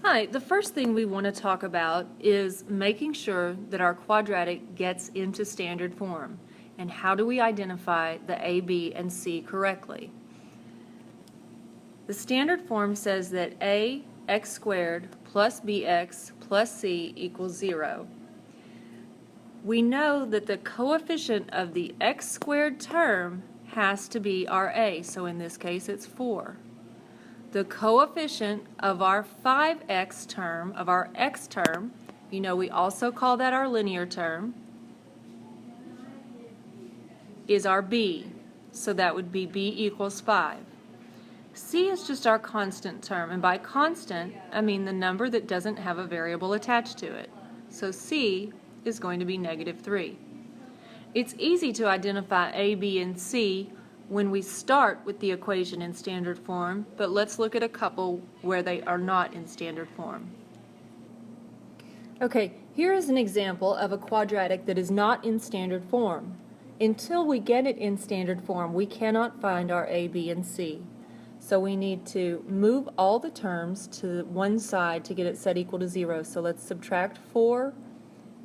Hi, the first thing we want to talk about is making sure that our quadratic gets into standard form. And how do we identify the a, b, and c correctly? The standard form says that a x squared plus bx plus c equals 0. We know that the coefficient of the x squared term has to be our a, so in this case it's 4. The coefficient of our 5x term, of our x term, you know we also call that our linear term, is our b. So that would be b equals 5. C is just our constant term, and by constant, I mean the number that doesn't have a variable attached to it. So C is going to be -3. It's easy to identify A, B, and C when we start with the equation in standard form, but let's look at a couple where they are not in standard form. Okay, here is an example of a quadratic that is not in standard form. Until we get it in standard form, we cannot find our A, B, and C. So we need to move all the terms to one side to get it set equal to 0. So let's subtract 4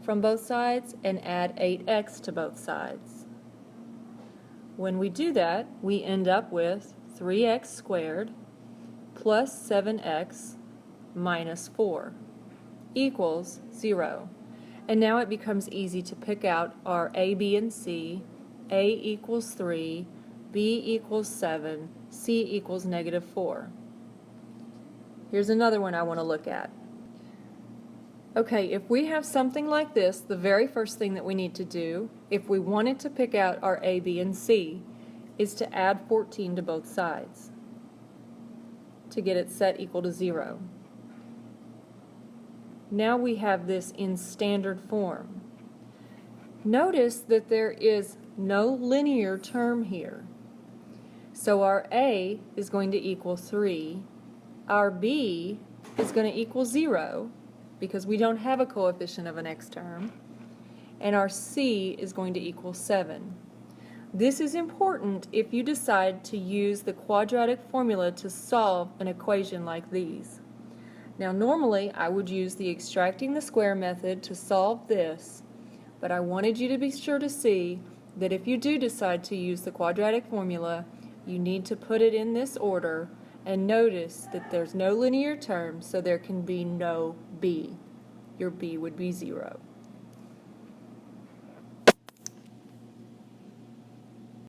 from both sides and add 8x to both sides. When we do that, we end up with 3x squared plus 7x minus 4 equals 0. And now it becomes easy to pick out our A, B, and C. A equals 3, B equals 7, C equals -4. Here's another one I want to look at. Okay, if we have something like this, the very first thing that we need to do, if we wanted to pick out our A, B, and C, is to add 14 to both sides to get it set equal to 0. Now we have this in standard form. Notice that there is no linear term here. So our A is going to equal 3, our B is going to equal 0, because we don't have a coefficient of an x term, and our C is going to equal 7. This is important if you decide to use the quadratic formula to solve an equation like these. Now normally I would use the extracting the square method to solve this, but I wanted you to be sure to see that if you do decide to use the quadratic formula, you need to put it in this order, and notice that there's no linear term, so there can be no b. Your b would be 0.